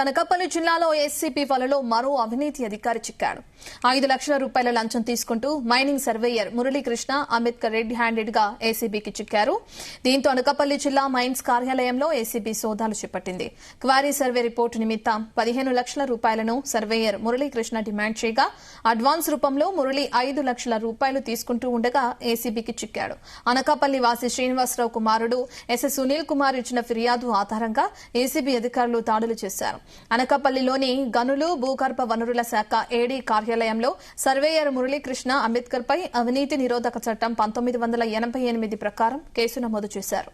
కనకపల్లి జిల్లాలో ఏసీబీ వలలో మరో అవినీతి అధికారి చిక్కాడు. 5 లక్షల రూపాయల లంచం తీసుకుంటూ mining surveyor Muralikrishna Ambedkar red handed గా ఏసీబీకి చిక్కారు. దీంతో అనకాపల్లి జిల్లా మైన్స్ కార్యాలయంలో ఏసీబీ సోదాలు చేపట్టింది. క్వారీ సర్వే రిపోర్టు నిమిత్తం 15 లక్షల రూపాయలను సర్వేయర్ మురళీకృష్ణ డిమాండ్ చేయగా అడ్వాన్స్ రూపంలో మురళి 5 లక్షల రూపాయలు తీసుకుంటూ ఉండగా ఏసీబీకి చిక్కాడు. అనకాపల్లి వాసి శ్రీనివాసరావు కుమారుడు ఎస్ఎస్ సునీల్ కుమార్ ఇచ్చిన ఫిర్యాదు ఆధారంగా ఏసీబీ అధికారులు దాడులు చేశారు. అనకాపల్లిలోని గనులు భూగర్భ వనరుల శాఖ ఏడీ కార్యాలయంలో సర్వేయర్ మురళీకృష్ణ అంబేద్కర్ పై అవినీతి నిరోధక చట్టం 1988 ప్రకారం కేసు నమోదు చేశారు.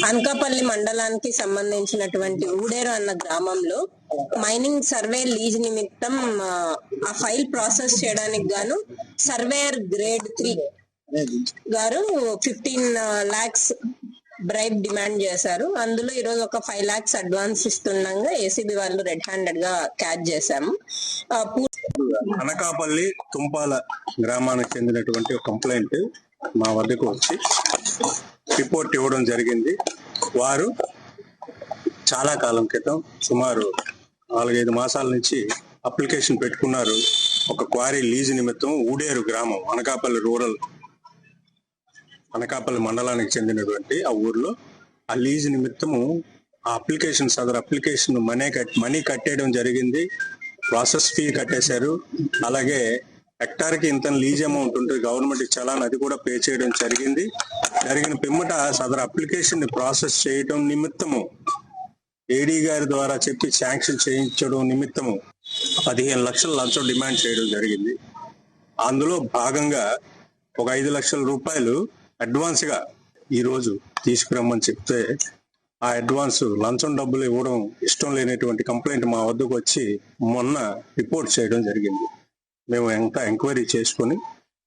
అనకాపల్లి మండలానికి సంబంధించినటువంటి ఊడేరు అన్న గ్రామంలో మైనింగ్ సర్వే లీజ్ నిమిత్తం ఆ ఫైల్ ప్రాసెస్ చేయడానికి గాను సర్వేయర్ గ్రేడ్ 3 గారు 15 lakhs బ్రైబ్ డిమాండ్ చేశారు. అందులో ఈరోజు ఒక 5 lakhs అడ్వాన్స్ ఇస్తుండగా ఏసీబీ వాళ్ళు రెడ్ హ్యాండెడ్ గా క్యాచ్ చేశాము. అనకాపల్లి తుంపాల గ్రామానికి చెందినటువంటి ఒక కంప్లైంట్ మా వద్దకు వచ్చి రిపోర్ట్ ఇవ్వడం జరిగింది. వారు చాలా కాలం క్రితం సుమారు 4-5 మాసాల నుంచి అప్లికేషన్ పెట్టుకున్నారు. ఒక క్వారీ లీజ్ నిమిత్తం ఊడేరు గ్రామం అనకాపల్లి మండలానికి చెందినటువంటి ఆ ఊర్లో ఆ లీజ్ నిమిత్తము ఆ సదరు అప్లికేషన్ మనీ కట్టేయడం జరిగింది. ప్రాసెస్ ఫీ కట్టేశారు. అలాగే హెక్టార్కి ఇంత లీజ్ అమౌంట్ ఉంటుంది, గవర్నమెంట్ చలాన్ అది కూడా పే చేయడం జరిగిన పిమ్మట సదరు అప్లికేషన్ ని ప్రాసెస్ చేయడం నిమిత్తము ఏడీ గారి ద్వారా చెప్పి శాంక్షన్ చేయించడం నిమిత్తము 15 లక్షల లంచం డిమాండ్ చేయడం జరిగింది. అందులో భాగంగా ఒక 5 లక్షల రూపాయలు అడ్వాన్స్ గా ఈ రోజు తీసుకురమ్మని చెప్తే ఆ అడ్వాన్స్ లంచం డబ్బులు ఇవ్వడం ఇష్టం లేనటువంటి కంప్లైంట్ మా వద్దకు వచ్చి మొన్న రిపోర్ట్ చేయడం జరిగింది. మేము ఎంక్వైరీ చేసుకుని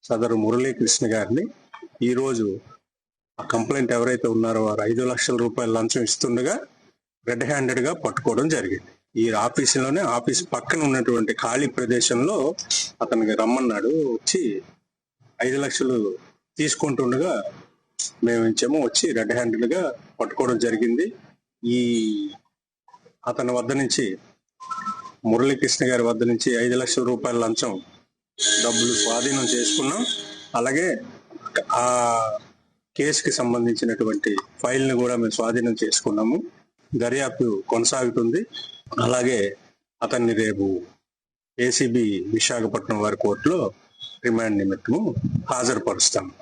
సదరు మురళీకృష్ణ గారిని ఈ రోజు ఆ కంప్లైంట్ ఎవరైతే ఉన్నారో వారు 5 లక్షల రూపాయల లంచం ఇస్తుండగా రెడ్ హ్యాండెడ్ గా పట్టుకోవడం జరిగింది. ఈ ఆఫీస్ పక్కన ఉన్నటువంటి ఖాళీ ప్రదేశంలో అతనికి రమ్మన్నాడు. వచ్చి 5 లక్షలు తీసుకుంటుండగా మేము వచ్చి రెడ్ హ్యాండెడ్ గా పట్టుకోవడం జరిగింది. అతని వద్ద నుంచి మురళీకృష్ణ గారి వద్ద నుంచి 5 లక్షల రూపాయల లంచం డబ్బులు స్వాధీనం చేసుకున్నాం. అలాగే ఆ కేసుకి సంబంధించినటువంటి ఫైల్ ని కూడా మేము స్వాధీనం చేసుకున్నాము. దర్యాప్తు కొనసాగుతుంది. అలాగే అతన్ని రేపు ఏసీబీ విశాఖపట్నం వారి కోర్టులో రిమాండ్ నిమిత్తము హాజరుపరుస్తాము.